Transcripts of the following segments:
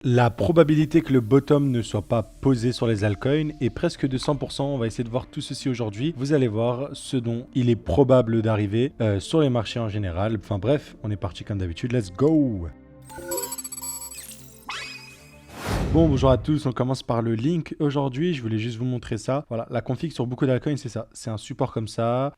La probabilité que le bottom ne soit pas posé sur les altcoins est presque de 100%. On va essayer de voir tout ceci aujourd'hui. Vous allez voir ce dont il est probable d'arriver sur les marchés en général. Enfin bref, on est parti comme d'habitude. Let's go! Bon, bonjour à tous, on commence par le link. Aujourd'hui, je voulais juste vous montrer ça. Voilà, la config sur beaucoup d'altcoins, c'est ça. C'est un support comme ça,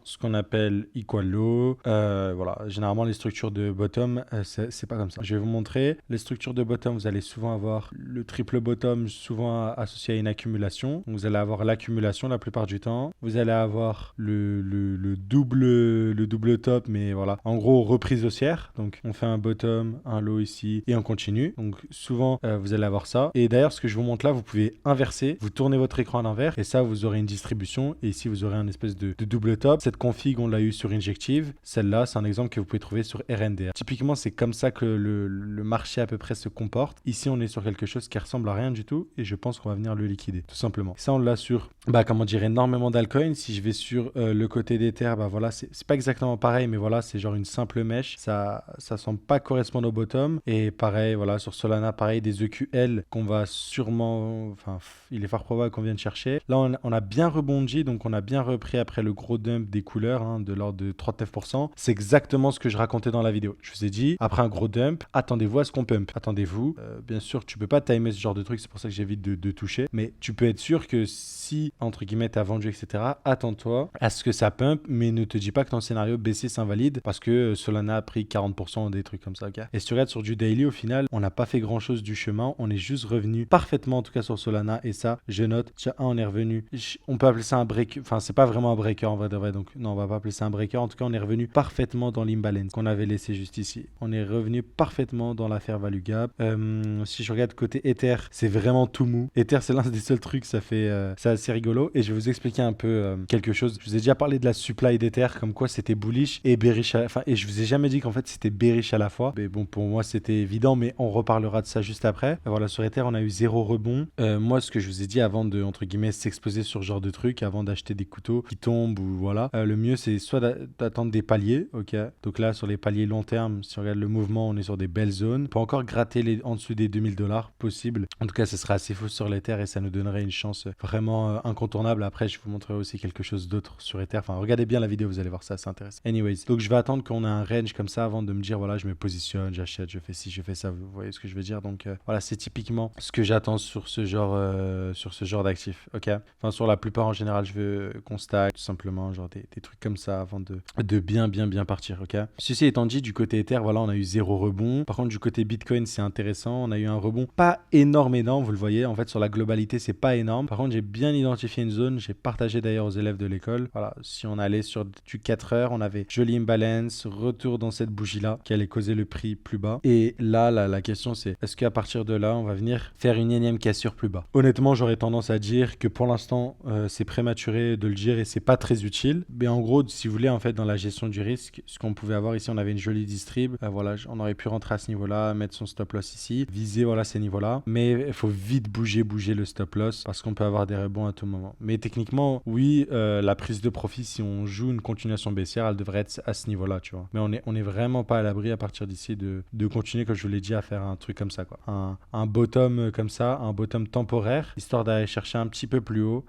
ce qu'on appelle equal low. Voilà, généralement, les structures de bottom, c'est pas comme ça. Je vais vous montrer. Les structures de bottom, vous allez souvent avoir le triple bottom, souvent associé à une accumulation. Donc, vous allez avoir l'accumulation la plupart du temps. Vous allez avoir le double top, mais voilà. En gros, reprise haussière. Donc, on fait un bottom, un low ici, et on continue. Donc, souvent, vous allez avoir ça. Et d'ailleurs, ce que je vous montre là, vous pouvez inverser. Vous tournez votre écran à l'envers et ça, vous aurez une distribution. Et ici, vous aurez un espèce de double top. Cette config, on l'a eu sur Injective. Celle-là, c'est un exemple que vous pouvez trouver sur RND. Typiquement, c'est comme ça que le marché à peu près se comporte. Ici, on est sur quelque chose qui ressemble à rien du tout et je pense qu'on va venir le liquider, tout simplement. Ça, on l'a sur, comment dire, énormément d'altcoins. Si je vais sur le côté d'Ether, voilà, c'est pas exactement pareil, mais voilà, c'est genre une simple mèche. Ça semble pas correspondre au bottom. Et pareil, voilà, sur Solana, pareil, des EQL qu'on va sûrement, il est fort probable qu'on vienne chercher. Là, on a bien rebondi, donc on a bien repris après le gros dump des couleurs, de l'ordre de 39%. C'est exactement ce que je racontais dans la vidéo. Je vous ai dit, après un gros dump, attendez-vous à ce qu'on pump. Attendez-vous. Bien sûr, tu peux pas timer ce genre de truc, c'est pour ça que j'évite de toucher. Mais tu peux être sûr que si, entre guillemets, t'as vendu, etc., attends-toi à ce que ça pump, mais ne te dis pas que ton scénario baissier s'invalide parce que Solana a pris 40%, des trucs comme ça. Okay. Et si tu regardes sur du daily, au final, on n'a pas fait grand-chose du chemin. On est juste revenu parfaitement, en tout cas sur Solana. Et ça, je note, tiens, on est revenu. On peut appeler ça un break. Enfin, c'est pas vraiment un breaker en vrai de vrai. Donc, non, on va pas appeler ça un breaker. En tout cas, on est revenu parfaitement dans l'imbalance qu'on avait laissé juste ici. On est revenu parfaitement dans la fair value gap. Si je regarde côté Ether, c'est vraiment tout mou. Ether, c'est l'un des seuls trucs, c'est assez rigolo. Et je vais vous expliquer un peu quelque chose. Je vous ai déjà parlé de la supply d'Ether, comme quoi c'était bullish et bearish. Et je vous ai jamais dit qu'en fait c'était bearish à la fois. Mais bon, pour moi, c'était évident, mais on reparlera de ça juste après. Voilà, sur Ether, on a eu 0 rebond. Moi, ce que je vous ai dit avant de, entre guillemets, s'exposer sur ce genre de truc, avant d'acheter des couteaux qui tombent ou voilà, le mieux, c'est soit d'attendre des paliers, ok. Donc là, sur les paliers long terme, si on regarde le mouvement, on est sur des belles zones. On peut encore gratter en dessous des 2000$ possible. En tout cas, ce serait assez faux sur l'Ether et ça nous donnerait une chance vraiment incontournable. Après, je vous montrerai aussi quelque chose d'autre sur Ether. Enfin, regardez bien la vidéo, vous allez voir ça, c'est intéressant. Anyways, donc je vais attendre qu'on ait un range comme ça avant de me dire, voilà, je me positionne, j'achète, je fais ci, je fais ça. Vous voyez ce que je veux dire? Donc voilà, c'est typiquement ce que j'attends sur ce genre d'actifs, ok. Enfin, sur la plupart en général, je veux qu'on stack tout simplement, genre des trucs comme ça avant de bien partir, ok. Ceci étant dit, du côté Ether, voilà, on a eu 0 rebond. Par contre, du côté Bitcoin, c'est intéressant. On a eu un rebond pas énorme, vous le voyez. En fait, sur la globalité, c'est pas énorme. Par contre, j'ai bien identifié une zone. J'ai partagé d'ailleurs aux élèves de l'école. Voilà, si on allait sur du 4 heures, on avait joli imbalance, retour dans cette bougie-là qui allait causer le prix plus bas. Et là, la question, c'est est-ce qu'à partir de là, on va venir faire une énième cassure plus bas? Honnêtement, j'aurais tendance à dire que pour l'instant, c'est prématuré de le dire et c'est pas très utile. Mais en gros, si vous voulez, en fait, dans la gestion du risque, ce qu'on pouvait avoir ici, on avait une jolie distrib. Voilà, on aurait pu rentrer à ce niveau-là, mettre son stop loss ici, viser voilà ces niveaux-là. Mais il faut vite bouger le stop loss parce qu'on peut avoir des rebonds à tout moment. Mais techniquement, oui, la prise de profit, si on joue une continuation baissière, elle devrait être à ce niveau-là, tu vois. Mais on est vraiment pas à l'abri à partir d'ici de continuer, comme je vous l'ai dit, à faire un truc comme ça, quoi. Un bottom comme ça, un bottom temporaire, histoire d'aller chercher un petit peu plus haut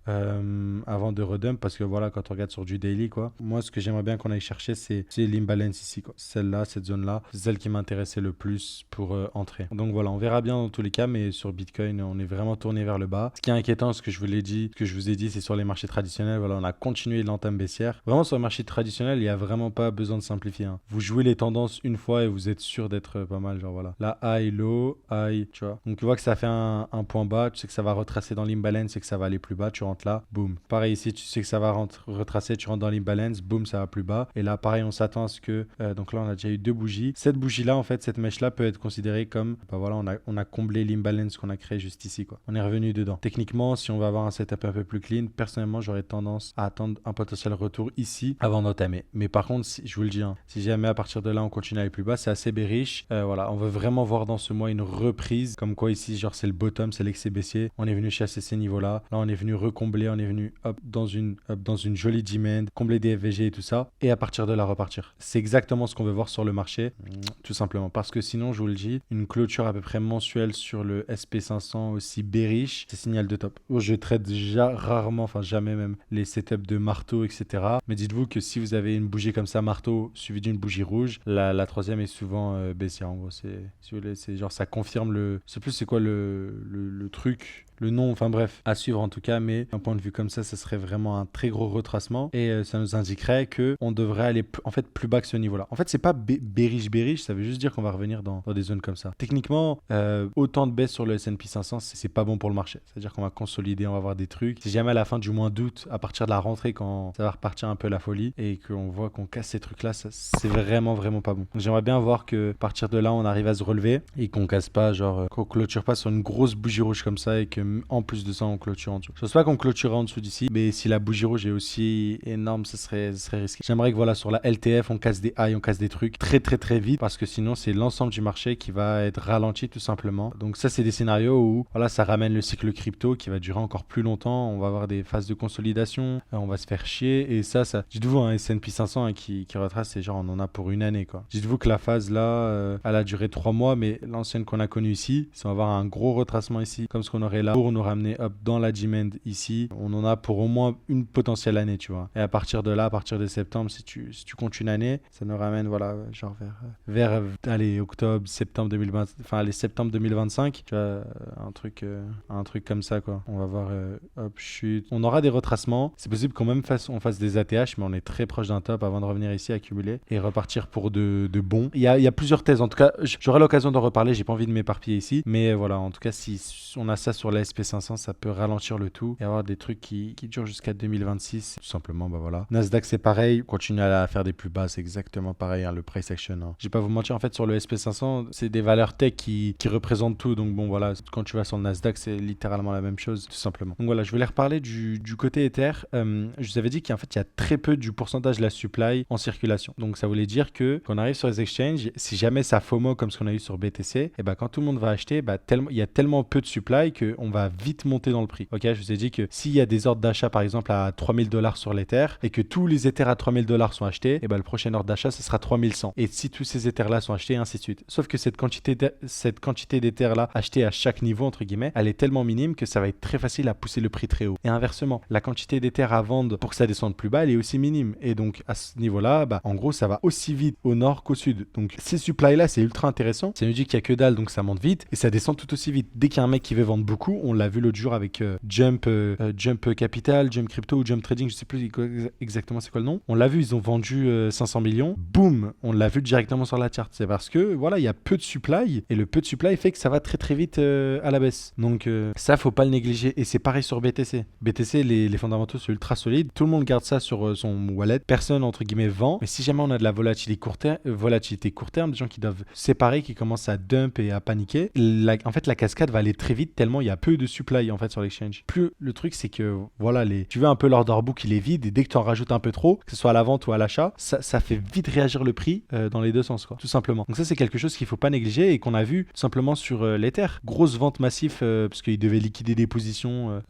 avant de redump, parce que voilà, quand on regarde sur du daily, quoi, moi, ce que j'aimerais bien qu'on aille chercher, c'est l'imbalance ici, quoi. Celle-là, cette zone-là, c'est celle qui m'intéressait le plus pour entrer. Donc voilà, on verra bien dans tous les cas, mais sur Bitcoin, on est vraiment tourné vers le bas. Ce qui est inquiétant, ce que je vous l'ai dit, ce que je vous ai dit, c'est sur les marchés traditionnels. Voilà, on a continué l'entame baissière. Vraiment, sur le marché traditionnel, il n'y a vraiment pas besoin de simplifier. Vous jouez les tendances une fois et vous êtes sûr d'être pas mal. Genre voilà, là, high, low, high, tu vois. Donc tu vois que ça fait un point bas, tu sais que ça va retracer dans l'imbalance et que ça va aller plus bas, tu rentres là, boum. Pareil ici, tu sais que ça va retracer, tu rentres dans l'imbalance, boum, ça va plus bas. Et là, pareil, on s'attend à ce que, donc là, on a déjà eu 2 bougies. Cette bougie-là, en fait, cette mèche-là peut être considérée comme, voilà, on a comblé l'imbalance qu'on a créé juste ici, quoi. On est revenu dedans. Techniquement, si on va avoir un setup un peu plus clean, personnellement, j'aurais tendance à attendre un potentiel retour ici avant d'entamer. Mais par contre, je vous le dis, si jamais à partir de là, on continue à aller plus bas, c'est assez bearish. Voilà, on veut vraiment voir dans ce mois une reprise, comme quoi ici, genre c'est le bottom, c'est l'excès baissier. On est venu chasser ces niveaux-là. Là, on est venu recombler, on est venu dans une jolie demand, combler des FVG et tout ça. Et à partir de là, repartir. C'est exactement ce qu'on veut voir sur le marché, tout simplement. Parce que sinon, je vous le dis, une clôture à peu près mensuelle sur le SP500 aussi bearish, c'est signal de top. Je trade déjà rarement, enfin jamais même, les setups de marteau, etc. Mais dites-vous que si vous avez une bougie comme ça, marteau, suivi d'une bougie rouge, la troisième est souvent baissière. En gros, si vous voulez, c'est genre ça confirme le... Je sais plus c'est quoi le truc, le nom, enfin bref, à suivre en tout cas, mais d'un point de vue comme ça serait vraiment un très gros retracement et ça nous indiquerait que on devrait aller en fait plus bas que ce niveau-là. En fait, c'est pas bearish, ça veut juste dire qu'on va revenir dans des zones comme ça. Techniquement, autant de baisse sur le S&P 500, c'est pas bon pour le marché. C'est-à-dire qu'on va consolider, on va avoir des trucs. Si jamais à la fin du mois d'août, à partir de la rentrée, quand ça va repartir un peu la folie et qu'on voit qu'on casse ces trucs-là, c'est vraiment pas bon. Donc, j'aimerais bien voir que à partir de là, on arrive à se relever et qu'on casse pas, genre, qu'on clôture pas sur une grosse bougie rouge comme ça et que en plus de ça, on clôture en dessous. Je pense pas qu'on clôturera en dessous d'ici, mais si la bougie rouge est aussi énorme, ce serait risqué. J'aimerais que voilà, sur la LTF, on casse des highs, on casse des trucs très vite parce que sinon, c'est l'ensemble du marché qui va être ralenti tout simplement. Donc ça, c'est des scénarios où voilà, ça ramène le cycle crypto qui va durer encore plus longtemps. On va avoir des phases de consolidation, on va se faire chier et ça dites-vous, un S&P 500 qui retrace, c'est genre on en a pour une année quoi. Dites-vous que la phase là, elle a duré 3 mois, mais l'ancienne qu'on a connue ici, si on va avoir un gros retracement ici, comme ce qu'on aurait là, pour nous ramener up dans la demand ici, on en a pour au moins une potentielle année, tu vois. Et à partir de là, à partir de septembre, si tu comptes une année, ça nous ramène, voilà, genre vers allez, octobre, septembre 2020, enfin, allez, septembre 2025, tu vois, un truc comme ça, quoi. On va voir, hop, chute. On aura des retracements. C'est possible qu'on même on fasse des ATH, mais on est très proche d'un top avant de revenir ici, accumuler et repartir pour de bons. Il y a plusieurs thèses. En tout cas, j'aurai l'occasion d'en reparler. J'ai pas envie de m'éparpiller ici, mais voilà, en tout cas, si on a ça sur la SP500, ça peut ralentir le tout et avoir des trucs qui durent jusqu'à 2026. Tout simplement, bah voilà. Nasdaq, c'est pareil. Continue à faire des plus bas, c'est exactement pareil, hein, le price action. Hein. Je vais pas vous mentir, en fait, sur le SP500, c'est des valeurs tech qui représentent tout. Donc bon, voilà, quand tu vas sur le Nasdaq, c'est littéralement la même chose, tout simplement. Donc voilà, je voulais reparler du côté Ether. Je vous avais dit qu'en fait, il y a très peu du pourcentage de la supply en circulation. Donc ça voulait dire que quand on arrive sur les exchanges, si jamais ça FOMO comme ce qu'on a eu sur BTC, et bah quand tout le monde va acheter, bah il y a tellement peu de supply qu'on va vite monter dans le prix. Ok, je vous ai dit que s'il y a des ordres d'achat par exemple à $3000 sur l'Ether et que tous les Ethers à $3000 sont achetés, et bah le prochain ordre d'achat ce sera 3100. Et si tous ces Ethers là sont achetés, ainsi de suite. Sauf que cette quantité d'Ethers là achetée à chaque niveau entre guillemets, elle est tellement minime que ça va être très facile à pousser le prix très haut. Et inversement, la quantité d'Ethers à vendre pour que ça descende plus bas, elle est aussi minime. Et donc à ce niveau-là, bah en gros ça va aussi vite au nord qu'au sud. Donc ces supply là c'est ultra intéressant. Ça nous dit qu'il y a que dalle donc ça monte vite et ça descend tout aussi vite. Dès qu'il y a un mec qui veut vendre beaucoup, on l'a vu l'autre jour avec Jump Capital, Jump Crypto ou Jump Trading, je sais plus exactement c'est quoi le nom. On l'a vu, ils ont vendu 500 millions. Boum, on l'a vu directement sur la charte. C'est parce que voilà, il y a peu de supply et le peu de supply fait que ça va très vite à la baisse. Donc ça, faut pas le négliger. Et c'est pareil sur BTC. BTC, les fondamentaux sont ultra solides. Tout le monde garde ça sur son wallet. Personne entre guillemets vend. Mais si jamais on a de la volatilité court terme, des gens qui doivent séparer, qui commencent à dump et à paniquer, en fait la cascade va aller très vite tellement il y a peu de supply en fait sur l'exchange. Plus le truc c'est que voilà, tu veux un peu l'order book il est vide et dès que tu en rajoutes un peu trop, que ce soit à la vente ou à l'achat, ça fait vite réagir le prix dans les deux sens quoi, tout simplement. Donc ça c'est quelque chose qu'il faut pas négliger et qu'on a vu tout simplement sur l'Ether. Grosse vente massive parce qu'il devait liquider des positions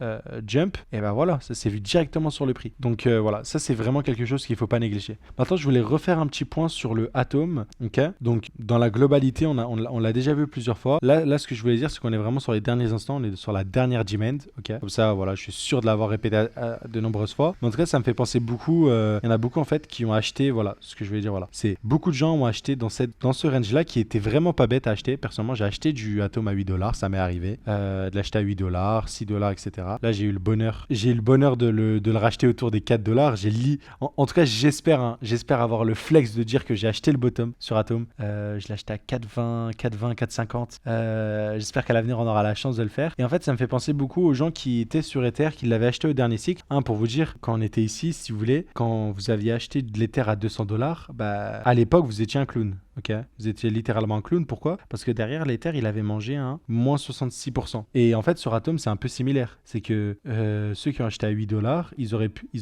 Jump et ben voilà, ça s'est vu directement sur le prix. Donc voilà, ça c'est vraiment quelque chose qu'il faut pas négliger. Maintenant je voulais refaire un petit point sur le Atom, ok. Donc dans la globalité on l'a déjà vu plusieurs fois. Là ce que je voulais dire c'est qu'on est vraiment sur les derniers instants, on est sur la dernière demand, ok. Comme ça voilà, je suis sûr de l'avoir répété de nombreuses fois. Mais en tout cas ça me fait penser beaucoup, il y en a beaucoup en fait qui ont acheté, voilà ce que je voulais dire, voilà. C'est beaucoup de gens ont acheté dans ce range là qui était vraiment pas bête à acheter. Personnellement j'ai acheté du Atom à $8, ça m'est arrivé. De l'acheter à $8, $6, etc. Là j'ai eu le bonheur de le racheter autour des $4. En tout cas j'espère avoir le flex de dire que j'ai acheté le bottom sur Atom. Je l'ai acheté à 4,20, 4,50. J'espère qu'à l'avenir on aura la chance de le faire. Et en fait ça me fait penser beaucoup aux gens qui étaient sur Ether, qui l'avaient acheté au dernier cycle. Pour vous dire, quand on était ici, si vous voulez, quand vous aviez acheté de l'Ether à $200, bah à l'époque vous étiez un clown. Ok, vous étiez littéralement un clown. Pourquoi? Parce que derrière l'Ether, il avait mangé un moins 66%. Et en fait, sur Atom, c'est un peu similaire. C'est que ceux qui ont acheté à 8 dollars, ils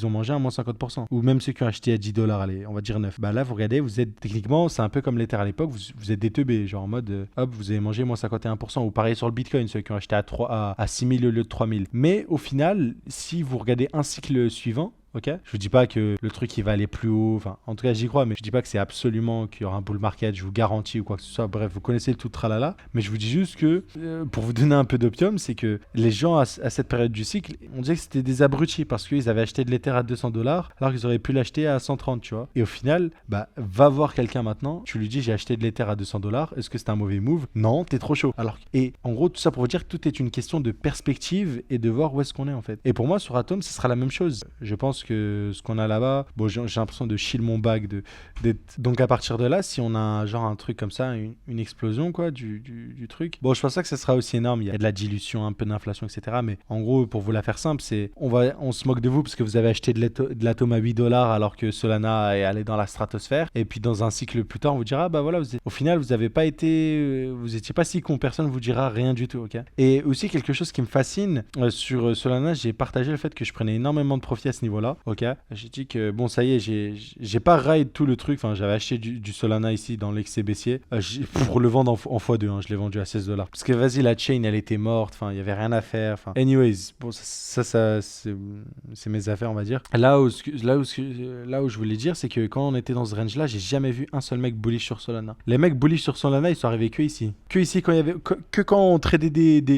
ont mangé un moins 50%. Ou même ceux qui ont acheté à 10 dollars, allez, on va dire 9. Bah là, vous regardez, vous êtes techniquement, c'est un peu comme l'Ether à l'époque, vous êtes des teubés, genre en mode, hop, vous avez mangé moins 51%. Ou pareil sur le Bitcoin, ceux qui ont acheté à 6 000 au lieu de 3 000. Mais au final, si vous regardez un cycle suivant, ok, je vous dis pas que le truc il va aller plus haut, enfin en tout cas j'y crois, mais je dis pas que c'est absolument qu'il y aura un bull market, je vous garantis ou quoi que ce soit. Bref, vous connaissez le tout tralala, mais je vous dis juste que pour vous donner un peu d'opium, c'est que les gens à cette période du cycle, on disait que c'était des abrutis parce qu'ils avaient acheté de l'Ether à 200 dollars alors qu'ils auraient pu l'acheter à 130, tu vois. Et au final, bah va voir quelqu'un maintenant, tu lui dis j'ai acheté de l'Ether à 200 dollars, est-ce que c'est un mauvais move? Non, t'es trop chaud. Alors, et en gros, tout ça pour vous dire que tout est une question de perspective et de voir où est-ce qu'on est en fait. Et pour moi, sur Atom, ce sera la même chose. Je pense que ce qu'on a là-bas, bon, j'ai l'impression de chill mon bag. Donc à partir de là, si on a genre un truc comme ça, une explosion quoi du truc, bon, je pense pas que ça sera aussi énorme. Il y a de la dilution, un peu d'inflation, etc. Mais en gros, pour vous la faire simple, c'est on se moque de vous parce que vous avez acheté de l'atome à 8 dollars alors que Solana est allé dans la stratosphère. Et puis dans un cycle plus tard, on vous dira, bah voilà, au final, vous avez pas été, vous étiez pas si con, personne vous dira rien du tout, ok. Et aussi quelque chose qui me fascine sur Solana, j'ai partagé le fait que je prenais énormément de profit à ce niveau-là, ok. J'ai dit que bon, ça y est, j'ai pas ride tout le truc. Enfin, j'avais acheté du Solana ici dans l'excès baissier pour le vendre en x2. Hein, je l'ai vendu à 16 dollars. Parce que vas-y, la chain elle était morte. Enfin, il y avait rien à faire. Enfin, anyways, bon, ça c'est mes affaires, on va dire. Là où je voulais dire, c'est que quand on était dans ce range-là, j'ai jamais vu un seul mec bullish sur Solana. Les mecs bullish sur Solana, ils sont arrivés que ici. Que ici, quand il y avait. Que quand on tradait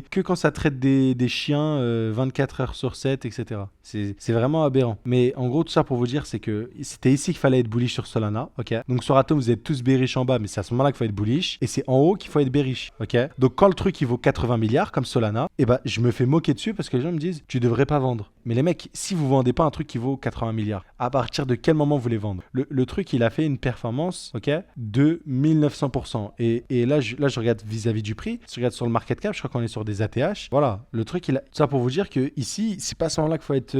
que quand ça traite des chiens 24 heures sur 7, etc. C'est vraiment aberrant. Mais en gros, tout ça pour vous dire, c'est que c'était ici qu'il fallait être bullish sur Solana, ok. Donc sur Atom, vous êtes tous bearish en bas, mais c'est à ce moment-là qu'il faut être bullish. Et c'est en haut qu'il faut être bearish, ok. Donc quand le truc il vaut 80 milliards comme Solana, et bah je me fais moquer dessus parce que les gens me disent, tu devrais pas vendre. Mais les mecs, si vous vendez pas un truc qui vaut 80 milliards, à partir de quel moment vous voulez vendre? Le truc, il a fait une performance, ok, de 1900%. Et là, je regarde vis-à-vis du prix. Si je regarde sur le market cap, je crois qu'on est sur des ATH. Voilà, le truc, ça pour vous dire que ici, c'est pas à ce moment-là qu'il faut être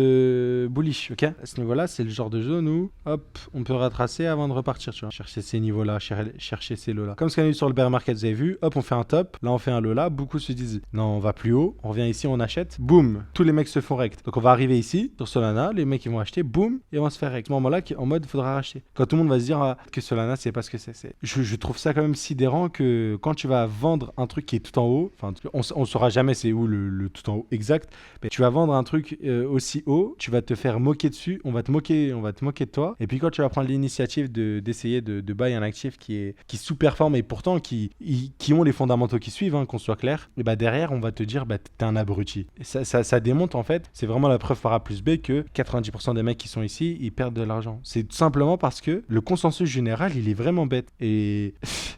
bullish, ok. À ce niveau-là, c'est le genre de zone où, hop, on peut retracer avant de repartir, tu vois. Chercher ces niveaux-là, chercher ces lots-là. Comme ce qu'on a eu sur le bear market, vous avez vu, hop, on fait un top, là on fait un low là, beaucoup se disent, non, on va plus haut, on revient ici, on achète, boum, tous les mecs se font rect. Donc on va arriver ici, sur Solana, les mecs ils vont acheter, boum, et on va se faire rect. À ce moment-là, en mode, il faudra racheter. Quand tout le monde va se dire que Solana, c'est pas ce que c'est. Je trouve ça quand même sidérant que quand tu vas vendre un truc qui est tout en haut, enfin, on saura jamais c'est où le tout en haut exact, mais tu vas vendre un truc aussi haut, tu vas te faire moquer dessus, on va te moquer de toi, et puis quand tu vas prendre l'initiative d'essayer de buy un actif qui sous-performe et pourtant qui ont les fondamentaux qui suivent, hein, qu'on soit clair, et bah derrière on va te dire bah t'es un abruti. Et ça démontre en fait, c'est vraiment la preuve par A plus B que 90% des mecs qui sont ici, ils perdent de l'argent. C'est tout simplement parce que le consensus général, il est vraiment bête et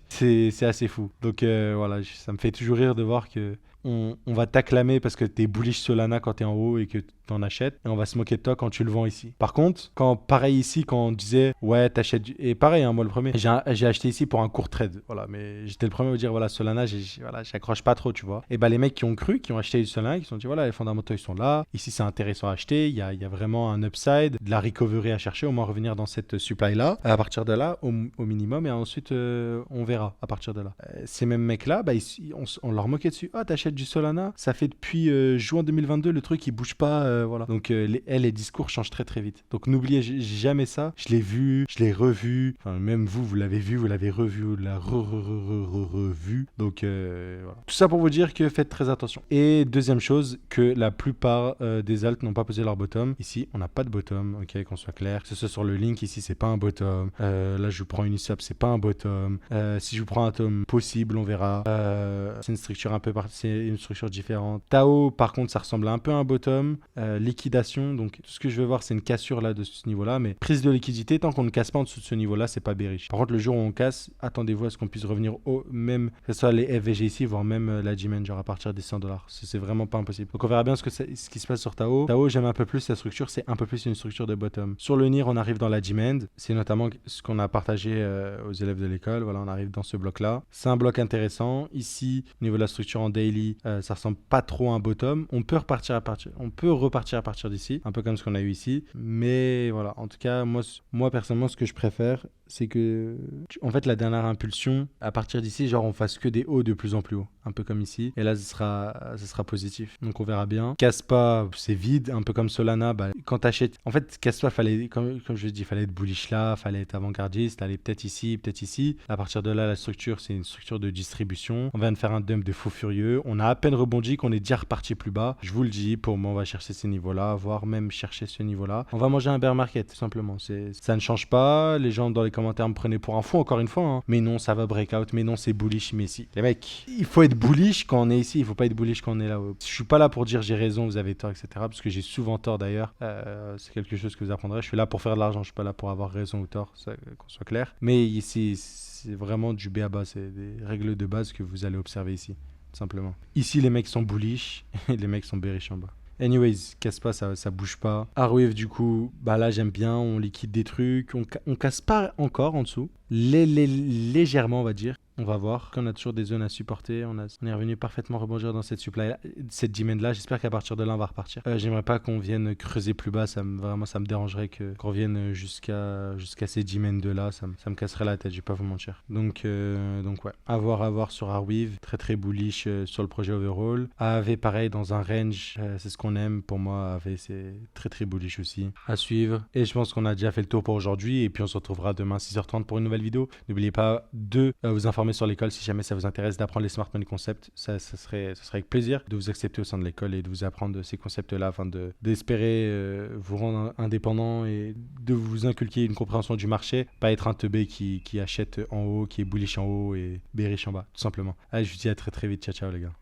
c'est assez fou. Donc voilà, ça me fait toujours rire de voir que on va t'acclamer parce que t'es bullish Solana quand t'es en haut et que t'en achètes, et on va se moquer de toi quand tu le vends ici. Par contre, pareil ici, quand on disait ouais t'achètes et pareil, hein, moi le premier, j'ai acheté ici pour un court trade, voilà, mais j'étais le premier à vous dire voilà Solana, j'accroche pas trop, tu vois. Et bah les mecs qui ont cru, qui ont acheté du Solana, qui se sont dit voilà les fondamentaux ils sont là, ici c'est intéressant à acheter, il y a vraiment un upside, de la recovery à chercher, au moins revenir dans cette supply là, à partir de là au minimum, et ensuite on verra à partir de là. Ces mêmes mecs là, bah on leur moquait dessus, ah t'achètes du Solana, ça fait depuis juin 2022 le truc il bouge pas. Voilà. Donc les discours changent très très vite. Donc n'oubliez jamais ça. Je l'ai vu, je l'ai revu. Enfin même vous l'avez vu, vous l'avez revu, vous l'avez revu. Donc voilà. Tout ça pour vous dire que faites très attention. Et deuxième chose, que la plupart des alts n'ont pas posé leur bottom. Ici, on n'a pas de bottom, ok, qu'on soit clair. Que ce soit sur le link ici, c'est pas un bottom. Là, je vous prends Uniswap, c'est pas un bottom. Si je vous prends un tome possible, on verra. C'est une structure un peu c'est une structure différente. Tao, par contre, ça ressemble un peu à un bottom. Liquidation, donc tout ce que je veux voir c'est une cassure là de ce niveau là, mais prise de liquidité, tant qu'on ne casse pas en dessous de ce niveau là c'est pas bearish. Par contre le jour où on casse, attendez-vous à ce qu'on puisse revenir au même, que ce soit les FVG ici, voire même la G-Man, genre à partir des 100 dollars, c'est vraiment pas impossible. Donc on verra bien ce qui se passe sur Tao. J'aime un peu plus la structure, c'est un peu plus une structure de bottom. Sur le NIR on arrive dans la G-Man, c'est notamment ce qu'on a partagé aux élèves de l'école, voilà, on arrive dans ce bloc là, c'est un bloc intéressant. Ici au niveau de la structure en daily, ça ressemble pas trop à un bottom, on peut repartir à partir d'ici, un peu comme ce qu'on a eu ici. Mais voilà, en tout cas, moi personnellement, ce que je préfère, c'est que, en fait, la dernière impulsion, à partir d'ici, genre, on fasse que des hauts de plus en plus haut, un peu comme ici. Et là, ce sera positif. Donc, on verra bien. Caspa, c'est vide, un peu comme Solana. Bah, quand t'achètes, en fait, Caspa, fallait, comme je l'ai dit, fallait être bullish là, fallait être avant-gardiste, aller peut-être ici, peut-être ici. À partir de là, la structure, c'est une structure de distribution. On vient de faire un dump de fou furieux. On a à peine rebondi qu'on est déjà reparti plus bas. Je vous le dis, pour moi, on va chercher ces niveaux-là, voire même chercher ce niveau-là. On va manger un bear market, tout simplement. Ça ne change pas. Les gens dans les commentaires me prenaient pour un fou, encore une fois. Hein. Mais non, ça va breakout. Mais non, c'est bullish. Mais si. Les mecs, il faut être bullish quand on est ici. Il faut pas être bullish quand on est là-haut. Je suis pas là pour dire j'ai raison, vous avez tort, etc. Parce que j'ai souvent tort d'ailleurs. C'est quelque chose que vous apprendrez. Je suis là pour faire de l'argent. Je suis pas là pour avoir raison ou tort. Qu'on soit clair. Mais ici, c'est vraiment du B à bas. C'est des règles de base que vous allez observer ici. Tout simplement. Ici, les mecs sont bullish et les mecs sont bearish en bas. Anyways, casse pas, ça bouge pas. Arwave, du coup, bah là j'aime bien, on liquide des trucs, on casse pas encore en dessous. Légèrement, on va dire. On va voir. On a toujours des zones à supporter. On est revenu parfaitement rebondir dans cette supply, cette demand-là. J'espère qu'à partir de là, on va repartir. J'aimerais pas qu'on vienne creuser plus bas. Vraiment, ça me dérangerait qu'on revienne jusqu'à ces demands-là. Ça me casserait la tête, je vais pas vous mentir. Donc ouais. À voir sur Arweave. Très très bullish sur le projet overall. AAV, pareil, dans un range. C'est ce qu'on aime. Pour moi, AAV, c'est très très bullish aussi. À suivre. Et je pense qu'on a déjà fait le tour pour aujourd'hui. Et puis on se retrouvera demain 6h30 pour une nouvelle vidéo. N'oubliez pas de vous informer sur l'école si jamais ça vous intéresse d'apprendre les smart money concepts. Ça serait avec plaisir de vous accepter au sein de l'école et de vous apprendre ces concepts-là afin d'espérer vous rendre indépendant et de vous inculquer une compréhension du marché. Pas être un teubé qui achète en haut, qui est bullish en haut et bearish en bas, tout simplement. Allez, je vous dis à très très vite. Ciao, ciao les gars.